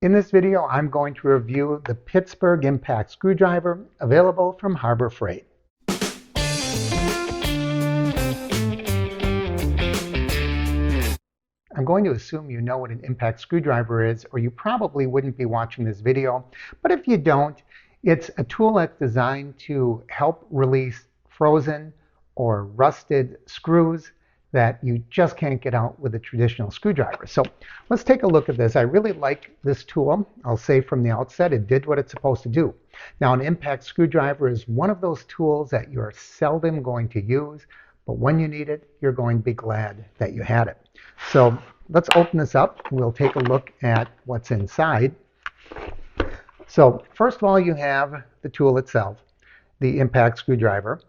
In this video, I'm going to review the Pittsburgh Impact Screwdriver available from Harbor Freight. I'm going to assume you know what an impact screwdriver is, or you probably wouldn't be watching this video. But if you don't, it's a tool that's designed to help release frozen or rusted screws that you just can't get out with a traditional screwdriver. So let's take a look at this. I really like this tool. I'll say from the outset, it did what it's supposed to do. Now, an impact screwdriver is one of those tools that you're seldom going to use, but when you need it, you're going to be glad that you had it. So let's open this up. We'll take a look at what's inside. So first of all, you have the tool itself, the impact screwdriver.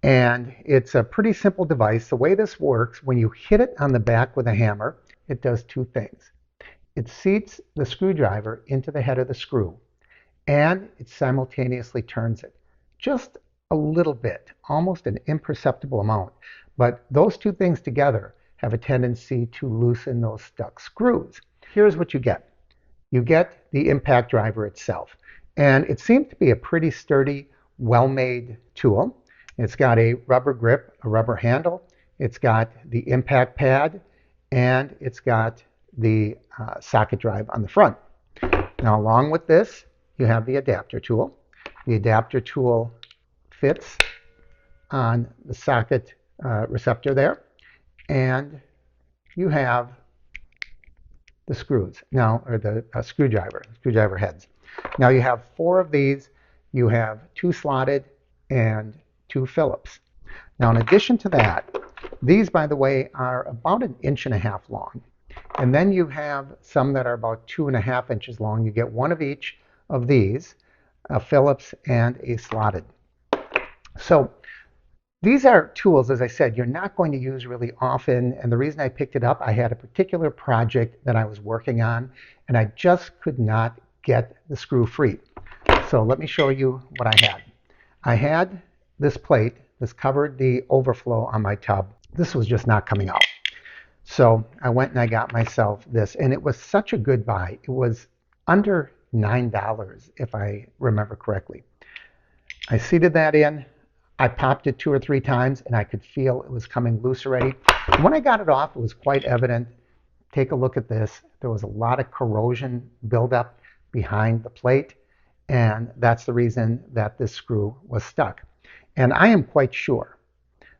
And it's a pretty simple device. The way this works, when you hit it on the back with a hammer, it does two things. It seats the screwdriver into the head of the screw, and it simultaneously turns it just a little bit, almost an imperceptible amount. But those two things together have a tendency to loosen those stuck screws. Here's what you get. You get the impact driver itself, and it seems to be a pretty sturdy, well-made tool. It's got a rubber grip, a rubber handle. It's got the impact pad, and it's got the socket drive on the front. Now, along with this, you have the adapter tool. The adapter tool fits on the socket receptor there, and you have the screws now, or the screwdriver heads. Now, you have 4 of these. You have 2 slotted and 2 Phillips. Now, in addition to that, these, by the way, are about 1.5 inches long. And then you have some that are about 2.5 inches long. You get 1 of each of these, a Phillips and a slotted. So these are tools, as I said, you're not going to use really often. And the reason I picked it up, I had a particular project that I was working on, and I just could not get the screw free. So let me show you what I had. I had this plate. This covered the overflow on my tub. This was just not coming out. So I went and I got myself this, and it was such a good buy. It was under $9, if I remember correctly. I seated that in. I popped it 2 or 3 times, and I could feel it was coming loose already. And when I got it off, it was quite evident. Take a look at this. There was a lot of corrosion buildup behind the plate, and that's the reason that this screw was stuck. And I am quite sure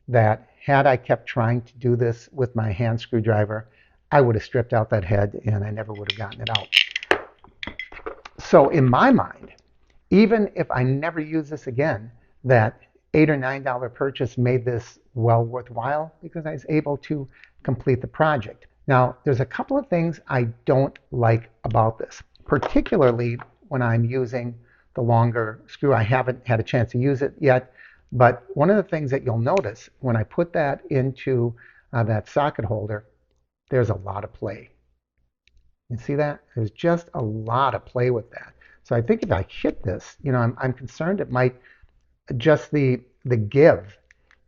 that had I kept trying to do this with my hand screwdriver, I would have stripped out that head and I never would have gotten it out. So in my mind, even if I never use this again, that $8 or $9 purchase made this well worthwhile because I was able to complete the project. Now, there's a couple of things I don't like about this, particularly when I'm using the longer screw. I haven't had a chance to use it yet. But one of the things that you'll notice when I put that into that socket holder, there's a lot of play. You see that? There's just a lot of play with that. So I think if I hit this, I'm concerned it might just the give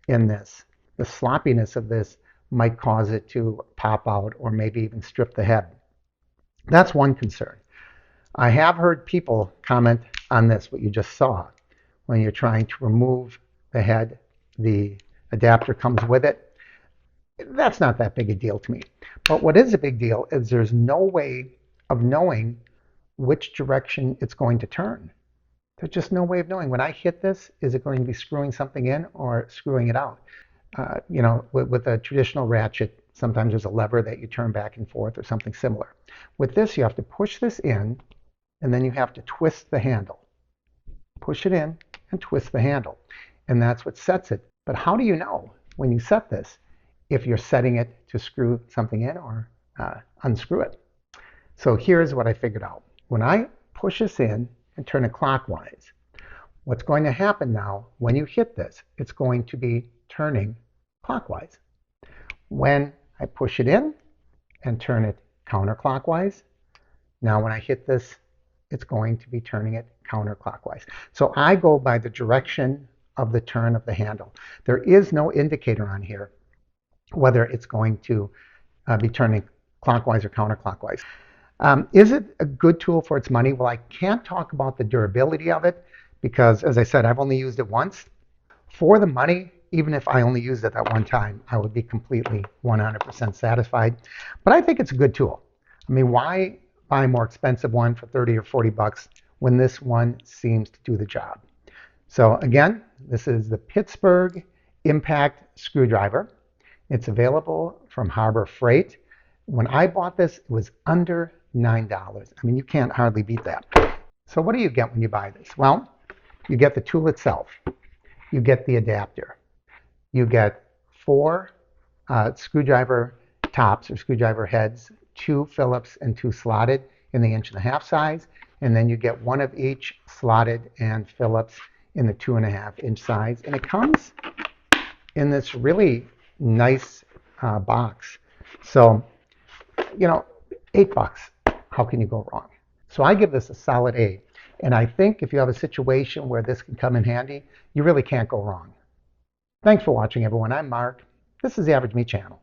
in this, the sloppiness of this might cause it to pop out or maybe even strip the head. That's one concern. I have heard people comment on this, what you just saw. When you're trying to remove the head, the adapter comes with it. That's not that big a deal to me. But what is a big deal is there's no way of knowing which direction it's going to turn. There's just no way of knowing. When I hit this, is it going to be screwing something in or screwing it out? With a traditional ratchet, sometimes there's a lever that you turn back and forth or something similar. With this, you have to push this in, and then you have to twist the handle. Push it in and twist the handle. And that's what sets it. But how do you know when you set this if you're setting it to screw something in or unscrew it? So here's what I figured out. When I push this in and turn it clockwise, what's going to happen now when you hit this, it's going to be turning clockwise. When I push it in and turn it counterclockwise, now when I hit this, it's going to be turning it counterclockwise. So I go by the direction of the turn of the handle. There is no indicator on here whether it's going to be turning clockwise or counterclockwise. Is it a good tool for its money? Well, I can't talk about the durability of it because, as I said, I've only used it once. For the money, even if I only used it that one time, I would be completely 100% satisfied. But I think it's a good tool. I mean, why buy a more expensive one for 30 or 40 bucks when this one seems to do the job? So again, this is the Pittsburgh Impact Screwdriver. It's available from Harbor Freight. When I bought this, it was under $9. I mean, you can't hardly beat that. So what do you get when you buy this? Well, you get the tool itself. You get the adapter. You get 4 screwdriver tops or screwdriver heads, 2 Phillips and 2 slotted in the 1.5" size. And then you get 1 of each slotted and Phillips in the 2.5" size. And it comes in this really nice box. So, you know, $8. How can you go wrong? So I give this a solid A. And I think if you have a situation where this can come in handy, you really can't go wrong. Thanks for watching, everyone. I'm Mark. This is the Average Me channel.